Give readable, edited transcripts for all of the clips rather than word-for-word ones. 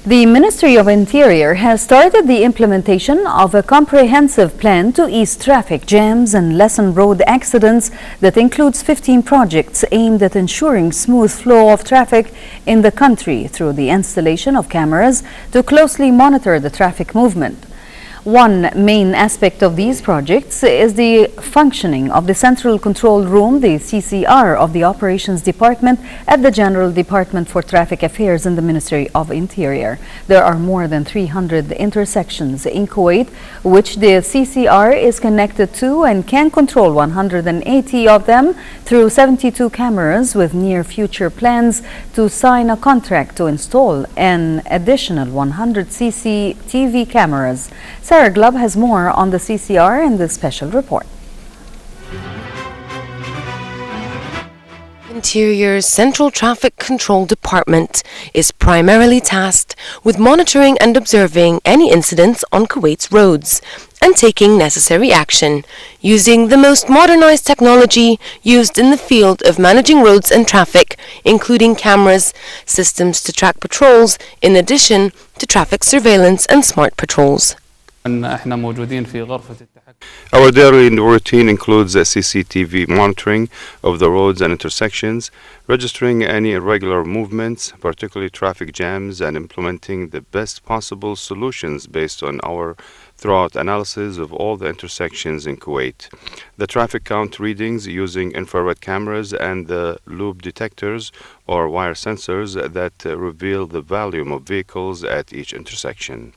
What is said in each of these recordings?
The Ministry of Interior has started the implementation of a comprehensive plan to ease traffic jams and lessen road accidents that includes 15 projects aimed at ensuring smooth flow of traffic in the country through the installation of cameras to closely monitor the traffic movement. One main aspect of these projects is the functioning of the Central Control Room, the CCR, of the Operations Department at the General Department for Traffic Affairs in the Ministry of Interior. There are more than 300 intersections in Kuwait, which the CCR is connected to and can control 180 of them through 72 cameras, with near future plans to sign a contract to install an additional 100 CCTV cameras. Sarah Glub has more on the CCR in this special report. Interior's Central Traffic Control Department is primarily tasked with monitoring and observing any incidents on Kuwait's roads and taking necessary action using the most modernized technology used in the field of managing roads and traffic, including cameras, systems to track patrols, in addition to traffic surveillance and smart patrols. Our daily routine includes CCTV monitoring of the roads and intersections, registering any irregular movements, particularly traffic jams, and implementing the best possible solutions based on our thorough analysis of all the intersections in Kuwait. The traffic count readings using infrared cameras and the loop detectors or wire sensors that reveal the volume of vehicles at each intersection.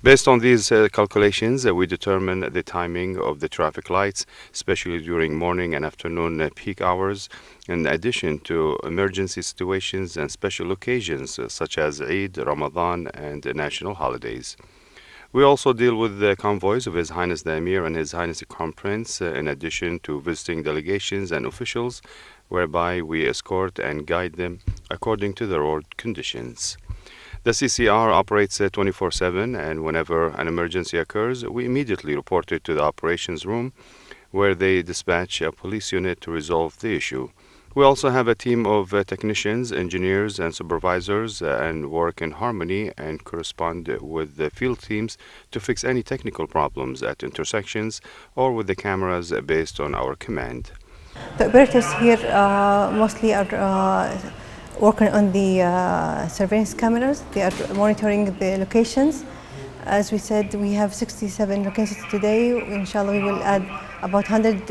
Based on these calculations, we determine the timing of the traffic lights, especially during morning and afternoon peak hours, in addition to emergency situations and special occasions such as Eid, Ramadan, and national holidays. We also deal with the convoys of His Highness the Emir and His Highness the Crown Prince, in addition to visiting delegations and officials, whereby we escort and guide them according to the road conditions. The CCR operates 24/7, and whenever an emergency occurs, we immediately report it to the operations room, where they dispatch a police unit to resolve the issue. We also have a team of technicians, engineers, and supervisors and work in harmony and correspond with the field teams to fix any technical problems at intersections or with the cameras based on our command. The operators here mostly are working on the surveillance cameras. They are monitoring the locations. As we said, we have 67 locations today. Inshallah, we will add about 100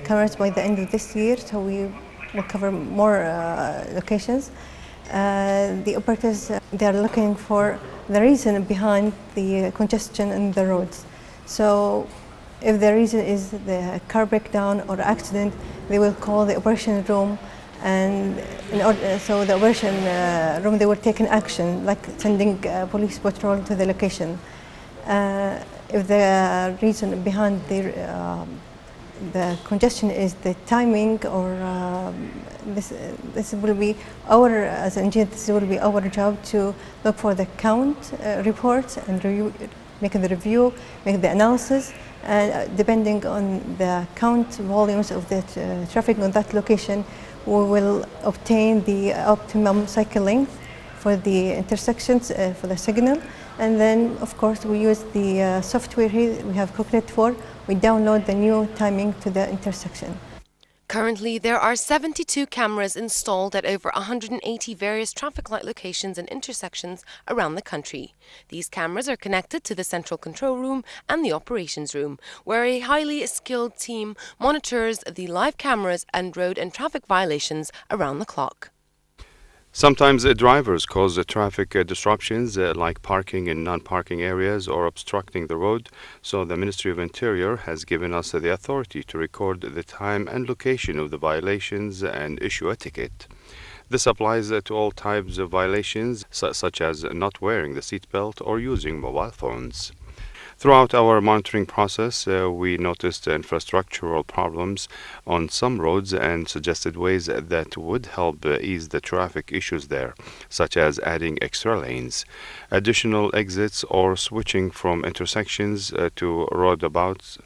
cameras by the end of this year, so we will cover more locations. The operators, they are looking for the reason behind the congestion in the roads. So if the reason is the car breakdown or accident, they will call the operation room, and so the operation room, they will take an action, like sending police patrol to the location. If the reason behind the congestion is the timing, or this will be our, as engineers, this will be our job to look for the count reports and make the review, make the analysis, and depending on the count volumes of the traffic on that location, we will obtain the optimum cycle length for the intersections, for the signal. And then, of course, we use the software here we have Coconut for. We download the new timing to the intersection. Currently, there are 72 cameras installed at over 180 various traffic light locations and intersections around the country. These cameras are connected to the Central Control Room and the Operations Room, where a highly skilled team monitors the live cameras and road and traffic violations around the clock. Sometimes drivers cause traffic disruptions like parking in non-parking areas or obstructing the road, so the Ministry of Interior has given us the authority to record the time and location of the violations and issue a ticket. This applies to all types of violations, such as not wearing the seatbelt or using mobile phones. Throughout our monitoring process, we noticed infrastructural problems on some roads and suggested ways that would help ease the traffic issues there, such as adding extra lanes, additional exits, or switching from intersections to roundabouts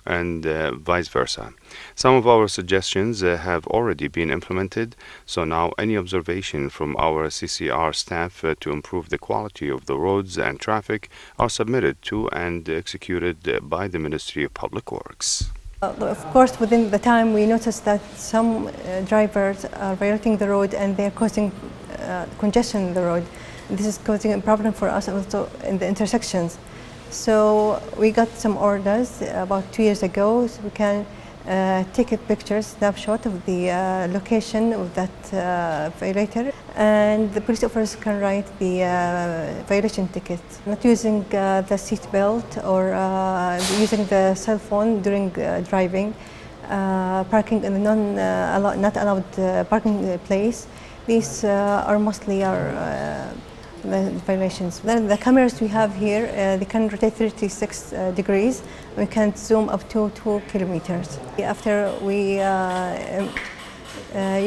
and vice versa. Some of our suggestions have already been implemented, so now any observation from our CCR staff to improve the quality of the roads and traffic are submitted to and executed by the Ministry of Public Works. Of course, within the time we noticed that some drivers are violating the road and they're causing congestion in the road. This is causing a problem for us also in the intersections. So we got some orders about 2 years ago, so we can take a picture, snapshot of the location of that violator, and the police officers can write the violation ticket. Not using the seat belt or using the cell phone during driving, parking in the not allowed parking place. These are mostly our the violations. Then the cameras we have here, they can rotate 36 degrees. We can zoom up to 2 kilometers. After we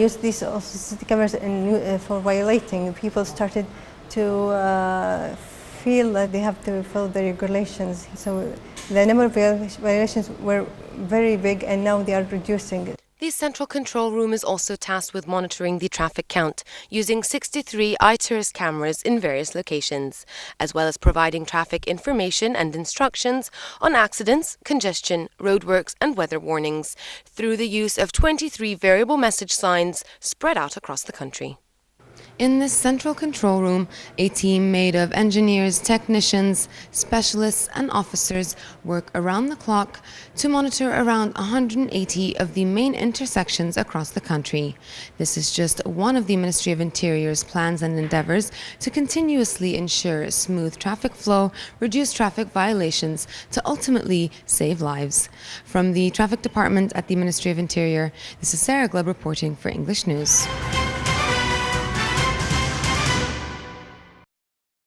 use these CCTV cameras for violating, people started to feel that they have to follow the regulations. So the number of violations were very big, and now they are reducing. The Central Control Room is also tasked with monitoring the traffic count using 63 iTourist cameras in various locations, as well as providing traffic information and instructions on accidents, congestion, roadworks and weather warnings through the use of 23 variable message signs spread out across the country. In this central control room, a team made of engineers, technicians, specialists and officers work around the clock to monitor around 180 of the main intersections across the country. This is just one of the Ministry of Interior's plans and endeavors to continuously ensure smooth traffic flow, reduce traffic violations, to ultimately save lives. From the Traffic Department at the Ministry of Interior, this is Sarah Gleb reporting for English News.